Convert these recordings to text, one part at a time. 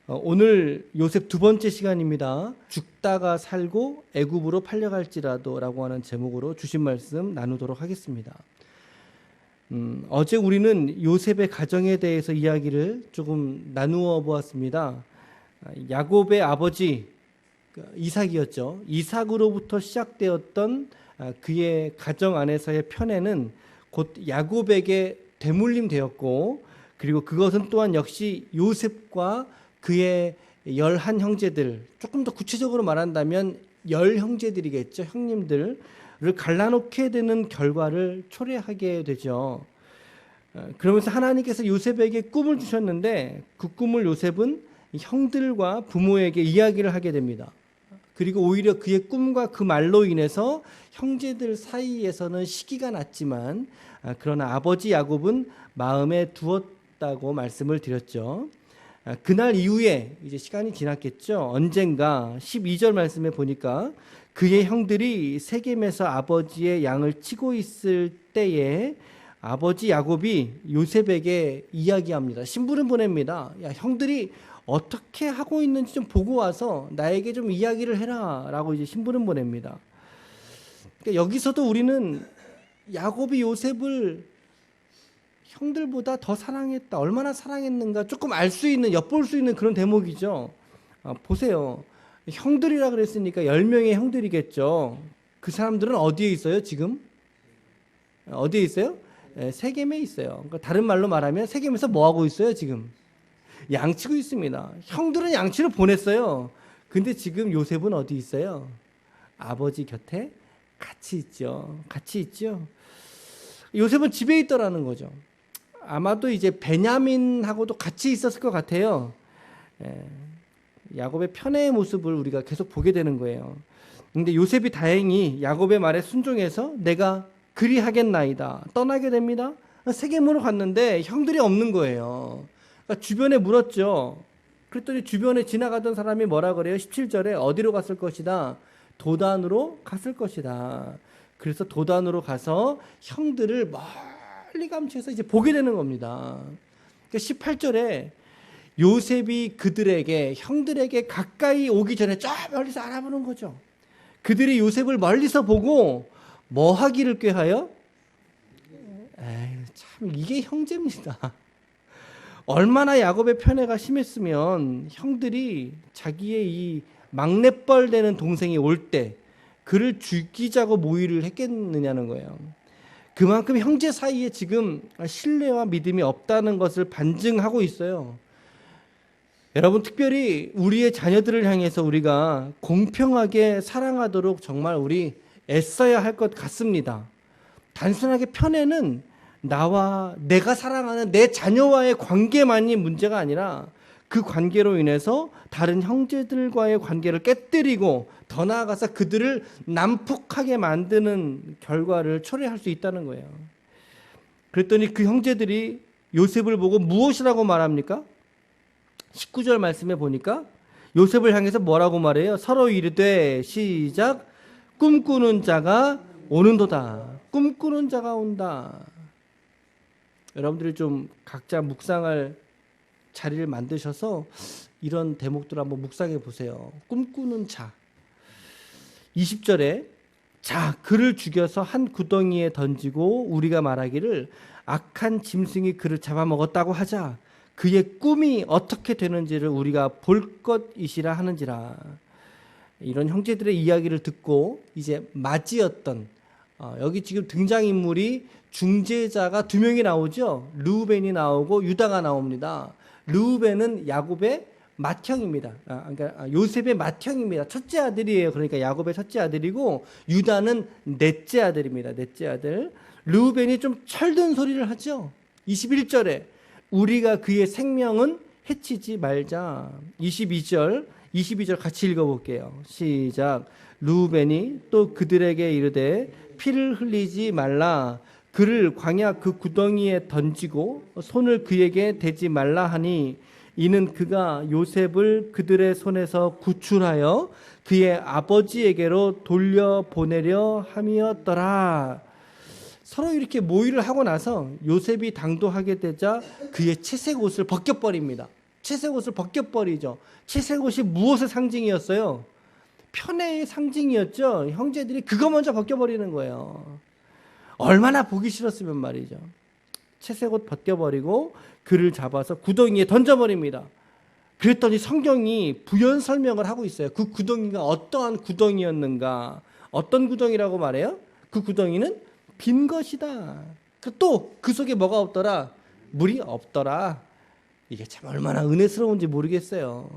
오늘 요셉 두 번째 시간입니다. 죽다가 살고 애굽으로 팔려갈지라도라고 하는 제목으로 주신 말씀 나누도록 하겠습니다. 어제 우리는 요셉의 가정에 대해서 이야기를 조금 나누어 보았습니다. 야곱의 아버지 이삭이었죠. 이삭으로부터 시작되었던 그의 가정 안에서의 편애는 곧 야곱에게 되물림되었고, 그리고 그것은 또한 역시 요셉과 그의 11 형제들, 조금 더 구체적으로 말한다면 10 형제들이겠죠. 형님들을 갈라놓게 되는 결과를 초래하게 되죠. 그러면서 하나님께서 요셉에게 꿈을 주셨는데 그 꿈을 요셉은 형들과 부모에게 이야기를 하게 됩니다. 그리고 오히려 그의 꿈과 그 말로 인해서 형제들 사이에서는 시기가 났지만, 그러나 아버지 야곱은 마음에 두었다고 말씀을 드렸죠. 그날 이후에 이제 시간이 지났겠죠. 언젠가 12절 말씀에 보니까 그의 형들이 세겜에서 아버지의 양을 치고 있을 때에 아버지 야곱이 요셉에게 이야기합니다. 심부름 보냅니다. 야, 형들이 어떻게 하고 있는지 좀 보고 와서 나에게 좀 이야기를 해라 라고 이제 심부름 보냅니다. 그러니까 여기서도 우리는 야곱이 요셉을 형들보다 더 사랑했다, 얼마나 사랑했는가 조금 알 수 있는, 엿볼 수 있는 그런 대목이죠. 보세요. 형들이라 그랬으니까 10명의 형들이겠죠. 그 사람들은 어디에 있어요 지금? 어디에 있어요? 세겜에 있어요. 그러니까 다른 말로 말하면 세겜에서 뭐 하고 있어요 지금? 양치고 있습니다. 형들은 양치를 보냈어요. 근데 지금 요셉은 어디 있어요? 아버지 곁에 같이 있죠. 같이 있죠. 요셉은 집에 있더라는 거죠. 아마도 이제 베냐민하고도 같이 있었을 것 같아요. 야곱의 편애의 모습을 우리가 계속 보게 되는 거예요. 근데 요셉이 다행히 야곱의 말에 순종해서 내가 그리하겠나이다 떠나게 됩니다. 세겜으로 갔는데 형들이 없는 거예요. 그러니까 주변에 물었죠. 그랬더니 주변에 지나가던 사람이 뭐라 그래요? 17절에 어디로 갔을 것이다? 도단으로 갔을 것이다. 그래서 도단으로 가서 형들을 멀리 감시해서 이제 보게 되는 겁니다. 그러니까 18절에 요셉이 그들에게, 형들에게 가까이 오기 전에 저 멀리서 알아보는 거죠. 그들이 요셉을 멀리서 보고 뭐 하기를 꾀하여? 참 이게 형제입니다. 얼마나 야곱의 편애가 심했으면 형들이 자기의 이 막내뻘 되는 동생이 올 때 그를 죽이자고 모의를 했겠느냐는 거예요. 그만큼 형제 사이에 지금 신뢰와 믿음이 없다는 것을 반증하고 있어요. 여러분, 특별히 우리의 자녀들을 향해서 우리가 공평하게 사랑하도록 정말 우리 애써야 할 것 같습니다. 단순하게 편애는 나와 내가 사랑하는 내 자녀와의 관계만이 문제가 아니라 그 관계로 인해서 다른 형제들과의 관계를 깨뜨리고 더 나아가서 그들을 난폭하게 만드는 결과를 초래할 수 있다는 거예요. 그랬더니 그 형제들이 요셉을 보고 무엇이라고 말합니까? 19절 말씀에 보니까 요셉을 향해서 뭐라고 말해요? 서로 이르되 시작 꿈꾸는 자가 오는도다. 꿈꾸는 자가 온다. 여러분들이 좀 각자 묵상할 자리를 만드셔서 이런 대목들을 한번 묵상해 보세요. 꿈꾸는 자. 20절에 자 그를 죽여서 한 구덩이에 던지고 우리가 말하기를 악한 짐승이 그를 잡아먹었다고 하자. 그의 꿈이 어떻게 되는지를 우리가 볼 것이시라 하는지라. 이런 형제들의 이야기를 듣고 이제 맞이었던, 여기 지금 등장인물이 중재자가 2명이 나오죠. 르우벤이 나오고 유다가 나옵니다. 르우벤은 야곱의 맏형입니다. 그러니까 요셉의 맏형입니다. 첫째 아들이에요. 그러니까 야곱의 첫째 아들이고 유다는 넷째 아들입니다. 넷째 아들. 르우벤이 좀 철든 소리를 하죠. 21절에 우리가 그의 생명은 해치지 말자. 22절 같이 읽어볼게요. 시작. 르우벤이 또 그들에게 이르되 피를 흘리지 말라. 그를 광야 그 구덩이에 던지고 손을 그에게 대지 말라 하니 이는 그가 요셉을 그들의 손에서 구출하여 그의 아버지에게로 돌려보내려 함이었더라. 서로 이렇게 모의를 하고 나서 요셉이 당도하게 되자 그의 채색 옷을 벗겨버립니다. 채색 옷을 벗겨버리죠. 채색 옷이 무엇의 상징이었어요? 편애의 상징이었죠. 형제들이 그거 먼저 벗겨버리는 거예요. 얼마나 보기 싫었으면 말이죠. 채색 옷 벗겨버리고 그를 잡아서 구덩이에 던져버립니다. 그랬더니 성경이 부연 설명을 하고 있어요. 그 구덩이가 어떠한 구덩이였는가. 어떤 구덩이라고 말해요? 그 구덩이는 빈 것이다. 또 그 속에 뭐가 없더라? 물이 없더라. 이게 참 얼마나 은혜스러운지 모르겠어요.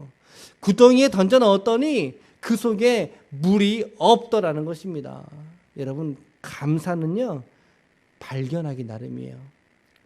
구덩이에 던져 넣었더니 그 속에 물이 없더라는 것입니다. 여러분, 감사는요, 발견하기 나름이에요.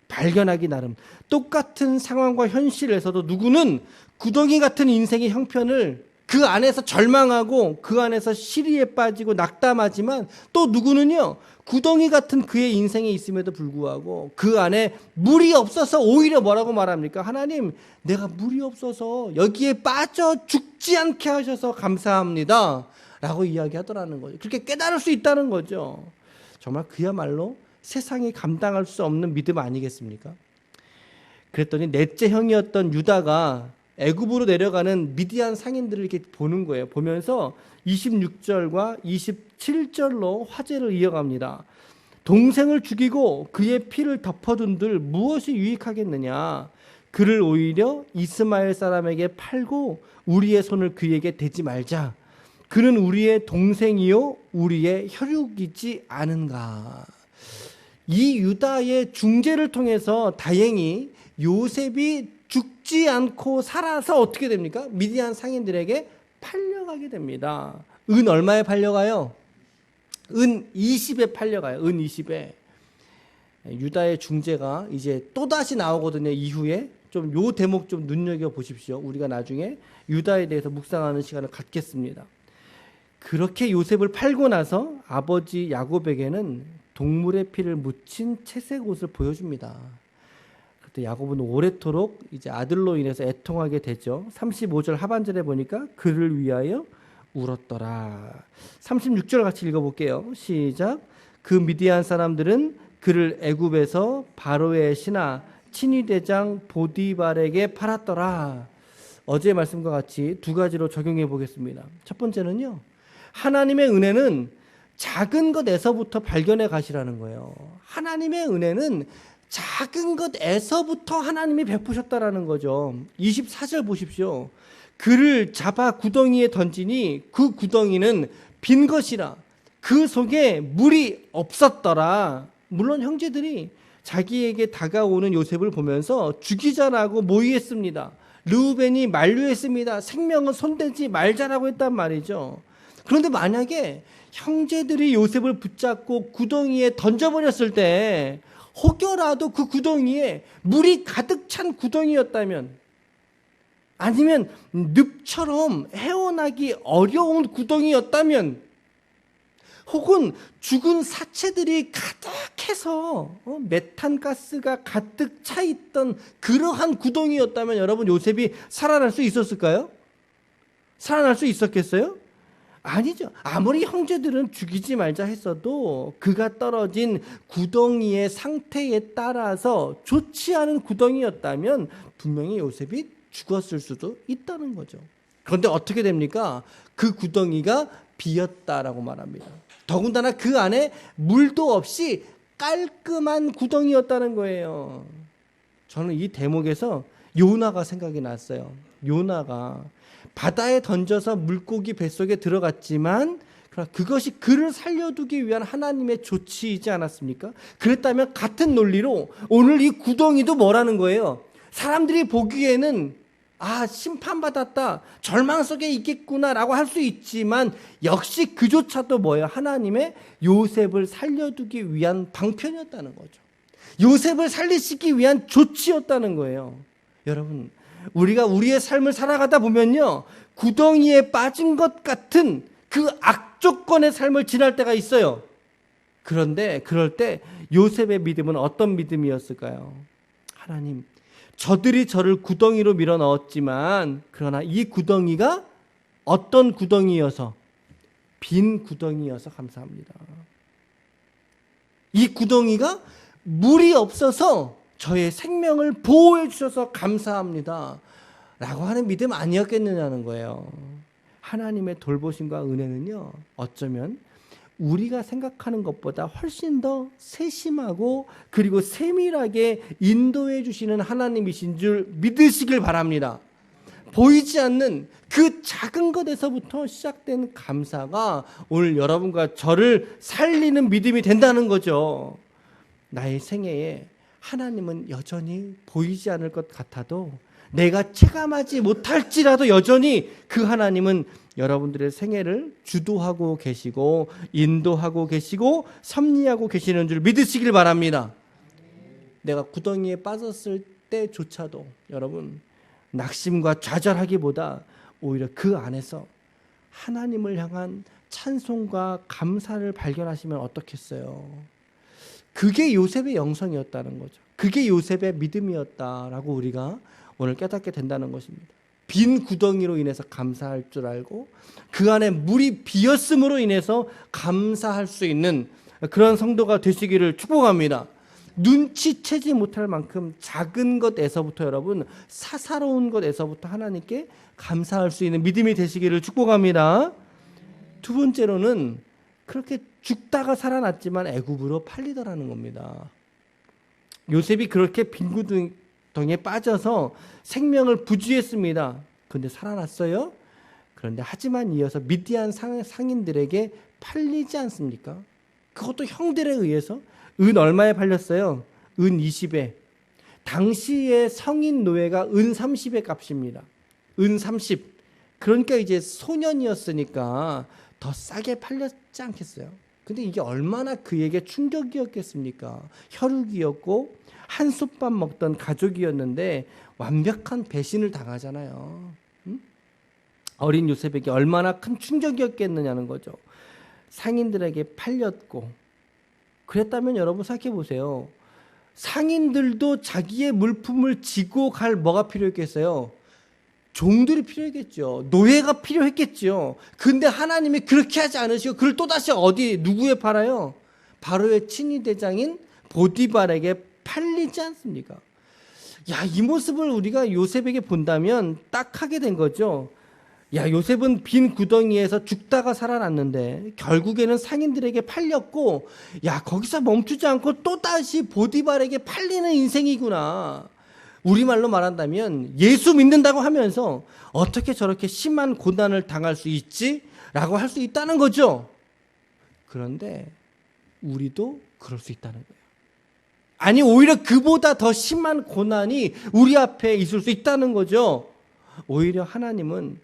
발견하기 나름. 똑같은 상황과 현실에서도 누구는 구덩이 같은 인생의 형편을 그 안에서 절망하고 그 안에서 시리에 빠지고 낙담하지만, 또 누구는요, 구덩이 같은 그의 인생에 있음에도 불구하고 그 안에 물이 없어서 오히려 뭐라고 말합니까? 하나님, 내가 물이 없어서 여기에 빠져 죽지 않게 하셔서 감사합니다 라고 이야기하더라는 거죠. 그렇게 깨달을 수 있다는 거죠. 정말 그야말로 세상이 감당할 수 없는 믿음 아니겠습니까? 그랬더니 넷째 형이었던 유다가 애굽으로 내려가는 미디안 상인들을 이렇게 보는 거예요. 보면서 26절과 27절로 화제를 이어갑니다. 동생을 죽이고 그의 피를 덮어둔들 무엇이 유익하겠느냐? 그를 오히려 이스마엘 사람에게 팔고 우리의 손을 그에게 대지 말자. 그는 우리의 동생이요 우리의 혈육이지 않은가. 이 유다의 중재를 통해서 다행히 요셉이 죽지 않고 살아서 어떻게 됩니까? 미디안 상인들에게 팔려가게 됩니다. 은 얼마에 팔려가요? 은 20에 팔려가요. 은 20에. 유다의 중재가 이제 또다시 나오거든요. 이후에 좀 요 대목 좀 눈여겨 보십시오. 우리가 나중에 유다에 대해서 묵상하는 시간을 갖겠습니다. 그렇게 요셉을 팔고 나서 아버지 야곱에게는 동물의 피를 묻힌 채색 옷을 보여줍니다. 그때 야곱은 오래도록 이제 아들로 인해서 애통하게 되죠. 35절 하반절에 보니까 그를 위하여 울었더라. 36절 같이 읽어볼게요. 시작. 그 미디안 사람들은 그를 애굽에서 바로의 신하 친위대장 보디발에게 팔았더라. 어제의 말씀과 같이 두 가지로 적용해 보겠습니다. 첫 번째는요, 하나님의 은혜는 작은 것에서부터 발견해 가시라는 거예요. 하나님의 은혜는 작은 것에서부터 하나님이 베푸셨다라는 거죠. 24절 보십시오. 그를 잡아 구덩이에 던지니 그 구덩이는 빈 것이라 그 속에 물이 없었더라. 물론 형제들이 자기에게 다가오는 요셉을 보면서 죽이자라고 모의했습니다. 르우벤이 만류했습니다. 생명은 손대지 말자라고 했단 말이죠. 그런데 만약에 형제들이 요셉을 붙잡고 구덩이에 던져버렸을 때 혹여라도 그 구덩이에 물이 가득 찬 구덩이였다면, 아니면 늪처럼 헤어나기 어려운 구덩이였다면, 혹은 죽은 사체들이 가득해서 메탄가스가 가득 차 있던 그러한 구덩이였다면 여러분, 요셉이 살아날 수 있었을까요? 살아날 수 있었겠어요? 아니죠. 아무리 형제들은 죽이지 말자 했어도 그가 떨어진 구덩이의 상태에 따라서 좋지 않은 구덩이였다면 분명히 요셉이 죽었을 수도 있다는 거죠. 그런데 어떻게 됩니까? 그 구덩이가 비었다라고 말합니다. 더군다나 그 안에 물도 없이 깔끔한 구덩이였다는 거예요. 저는 이 대목에서 요나가 생각이 났어요. 요나가 바다에 던져서 물고기 뱃속에 들어갔지만 그것이 그를 살려두기 위한 하나님의 조치이지 않았습니까? 그랬다면 같은 논리로 오늘 이 구덩이도 뭐라는 거예요? 사람들이 보기에는 심판받았다, 절망 속에 있겠구나라고 할 수 있지만 역시 그조차도 뭐예요? 하나님의 요셉을 살려두기 위한 방편이었다는 거죠. 요셉을 살리시기 위한 조치였다는 거예요. 여러분, 우리가 우리의 삶을 살아가다 보면요, 구덩이에 빠진 것 같은 그 악조건의 삶을 지날 때가 있어요. 그런데 그럴 때 요셉의 믿음은 어떤 믿음이었을까요? 하나님, 저들이 저를 구덩이로 밀어 넣었지만 그러나 이 구덩이가 어떤 구덩이여서? 빈 구덩이여서 감사합니다. 이 구덩이가 물이 없어서 저의 생명을 보호해 주셔서 감사합니다. 라고 하는 믿음 아니었겠느냐는 거예요. 하나님의 돌보심과 은혜는요, 어쩌면 우리가 생각하는 것보다 훨씬 더 세심하고 그리고 세밀하게 인도해 주시는 하나님이신 줄 믿으시길 바랍니다. 보이지 않는 그 작은 것에서부터 시작된 감사가 오늘 여러분과 저를 살리는 믿음이 된다는 거죠. 나의 생애에 하나님은 여전히 보이지 않을 것 같아도, 내가 체감하지 못할지라도 여전히 그 하나님은 여러분들의 생애를 주도하고 계시고 인도하고 계시고 섭리하고 계시는 줄 믿으시길 바랍니다. 내가 구덩이에 빠졌을 때조차도 여러분, 낙심과 좌절하기보다 오히려 그 안에서 하나님을 향한 찬송과 감사를 발견하시면 어떻겠어요? 그게 요셉의 영성이었다는 거죠. 그게 요셉의 믿음이었다라고 우리가 오늘 깨닫게 된다는 것입니다. 빈 구덩이로 인해서 감사할 줄 알고 그 안에 물이 비었음으로 인해서 감사할 수 있는 그런 성도가 되시기를 축복합니다. 눈치채지 못할 만큼 작은 것에서부터 여러분, 사사로운 것에서부터 하나님께 감사할 수 있는 믿음이 되시기를 축복합니다. 두 번째로는 그렇게 죽다가 살아났지만 애굽으로 팔리더라는 겁니다. 요셉이 그렇게 빈 구덩이에 빠져서 생명을 부지했습니다. 그런데 살아났어요. 그런데 하지만 이어서 미디안 상인들에게 팔리지 않습니까? 그것도 형들에 의해서. 은 얼마에 팔렸어요? 은 20에. 당시의 성인 노예가 은 30의 값입니다. 은 30. 그러니까 이제 소년이었으니까 더 싸게 팔렸지 않겠어요? 근데 이게 얼마나 그에게 충격이었겠습니까? 혈육이었고 한솥밥 먹던 가족이었는데 완벽한 배신을 당하잖아요. 어린 요셉에게 얼마나 큰 충격이었겠느냐는 거죠. 상인들에게 팔렸고, 그랬다면 여러분 생각해 보세요. 상인들도 자기의 물품을 지고 갈 뭐가 필요했겠어요? 종들이 필요했겠죠. 노예가 필요했겠죠. 근데 하나님이 그렇게 하지 않으시고 그를 또다시 어디 누구에 팔아요? 바로의 친위 대장인 보디발에게 팔리지 않습니까? 야, 이 모습을 우리가 요셉에게 본다면 딱 하게 된 거죠. 야, 요셉은 빈 구덩이에서 죽다가 살아났는데 결국에는 상인들에게 팔렸고, 야, 거기서 멈추지 않고 또다시 보디발에게 팔리는 인생이구나. 우리말로 말한다면 예수 믿는다고 하면서 어떻게 저렇게 심한 고난을 당할 수 있지? 라고 할 수 있다는 거죠. 그런데 우리도 그럴 수 있다는 거예요. 아니, 오히려 그보다 더 심한 고난이 우리 앞에 있을 수 있다는 거죠. 오히려 하나님은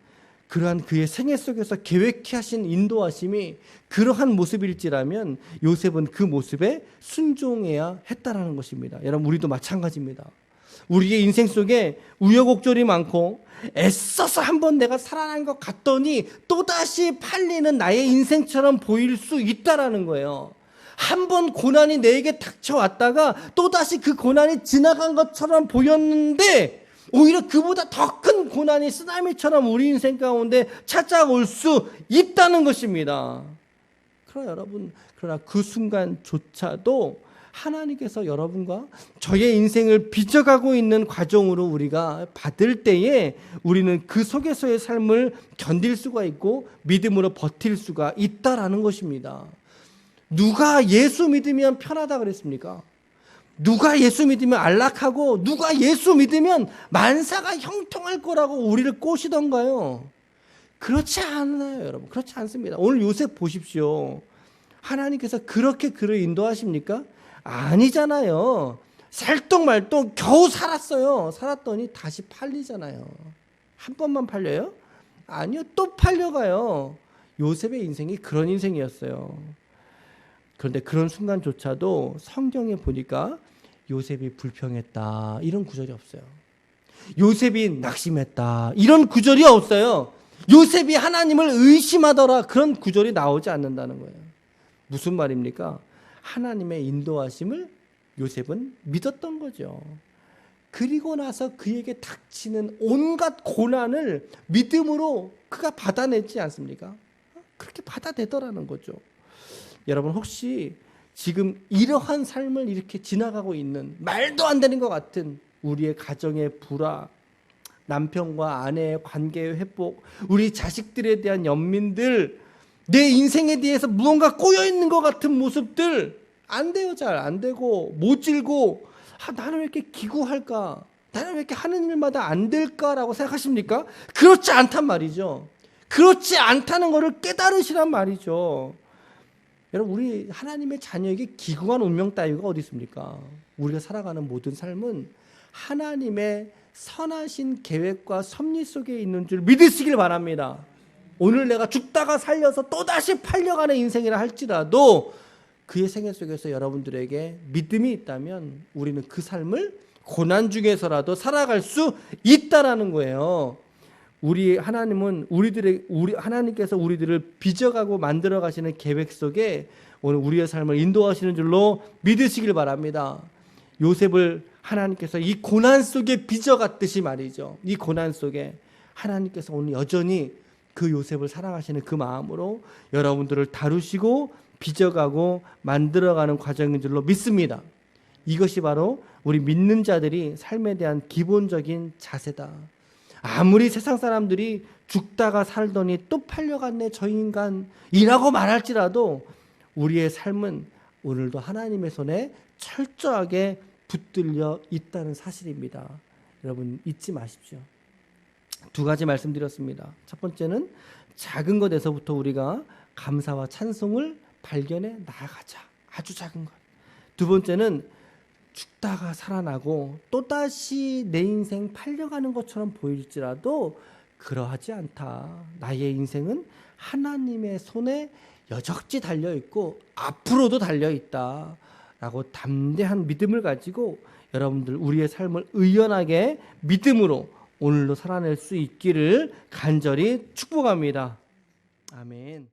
그러한 그의 생애 속에서 계획해 하신 인도하심이 그러한 모습일지라면 요셉은 그 모습에 순종해야 했다라는 것입니다. 여러분, 우리도 마찬가지입니다. 우리의 인생 속에 우여곡절이 많고 애써서 한번 내가 살아난 것 같더니 또다시 팔리는 나의 인생처럼 보일 수 있다라는 거예요. 한 번 고난이 내게 닥쳐왔다가 또다시 그 고난이 지나간 것처럼 보였는데 오히려 그보다 더 큰 고난이 쓰나미처럼 우리 인생 가운데 찾아올 수 있다는 것입니다. 그러나 여러분, 그러나 그 순간조차도 하나님께서 여러분과 저의 인생을 빚어가고 있는 과정으로 우리가 받을 때에 우리는 그 속에서의 삶을 견딜 수가 있고 믿음으로 버틸 수가 있다라는 것입니다. 누가 예수 믿으면 편하다 그랬습니까? 누가 예수 믿으면 안락하고 누가 예수 믿으면 만사가 형통할 거라고 우리를 꼬시던가요? 그렇지 않아요, 여러분. 그렇지 않습니다. 오늘 요셉 보십시오. 하나님께서 그렇게 그를 인도하십니까? 아니잖아요. 살똥말똥 겨우 살았어요. 살았더니 다시 팔리잖아요. 한 번만 팔려요? 아니요, 또 팔려가요. 요셉의 인생이 그런 인생이었어요. 그런데 그런 순간조차도 성경에 보니까 요셉이 불평했다 이런 구절이 없어요. 요셉이 낙심했다 이런 구절이 없어요. 요셉이 하나님을 의심하더라 그런 구절이 나오지 않는다는 거예요. 무슨 말입니까? 하나님의 인도하심을 요셉은 믿었던 거죠. 그리고 나서 그에게 닥치는 온갖 고난을 믿음으로 그가 받아내지 않습니까? 그렇게 받아내더라는 거죠. 여러분, 혹시 지금 이러한 삶을 이렇게 지나가고 있는 말도 안 되는 것 같은 우리의 가정의 불화, 남편과 아내의 관계의 회복, 우리 자식들에 대한 연민들, 내 인생에 대해서 무언가 꼬여 있는 것 같은 모습들 안 돼요. 잘 안 되고 모질고, 나는 왜 이렇게 기구할까? 나는 왜 이렇게 하는 일마다 안 될까라고 생각하십니까? 그렇지 않단 말이죠. 그렇지 않다는 것을 깨달으시란 말이죠. 여러분, 우리 하나님의 자녀에게 기구한 운명 따위가 어디 있습니까? 우리가 살아가는 모든 삶은 하나님의 선하신 계획과 섭리 속에 있는 줄 믿으시길 바랍니다. 오늘 내가 죽다가 살려서 또다시 팔려가는 인생이라 할지라도 그의 생애 속에서 여러분들에게 믿음이 있다면 우리는 그 삶을 고난 중에서라도 살아갈 수 있다라는 거예요. 하나님께서 우리들을 빚어가고 만들어 가시는 계획 속에 오늘 우리의 삶을 인도하시는 줄로 믿으시길 바랍니다. 요셉을 하나님께서 이 고난 속에 빚어갔듯이 말이죠. 이 고난 속에 하나님께서 오늘 여전히 그 요셉을 사랑하시는 그 마음으로 여러분들을 다루시고 빚어가고 만들어가는 과정인 줄로 믿습니다. 이것이 바로 우리 믿는 자들이 삶에 대한 기본적인 자세다. 아무리 세상 사람들이 죽다가 살더니 또 팔려갔네 저 인간이라고 말할지라도 우리의 삶은 오늘도 하나님의 손에 철저하게 붙들려 있다는 사실입니다. 여러분 잊지 마십시오. 두 가지 말씀드렸습니다. 첫 번째는 작은 것에서부터 우리가 감사와 찬송을 발견해 나아가자. 아주 작은 것. 두 번째는 죽다가 살아나고 또다시 내 인생 팔려가는 것처럼 보일지라도 그러하지 않다. 나의 인생은 하나님의 손에 여적지 달려있고 앞으로도 달려있다 라고 담대한 믿음을 가지고 여러분들 우리의 삶을 의연하게 믿음으로 오늘도 살아낼 수 있기를 간절히 축복합니다. 아멘.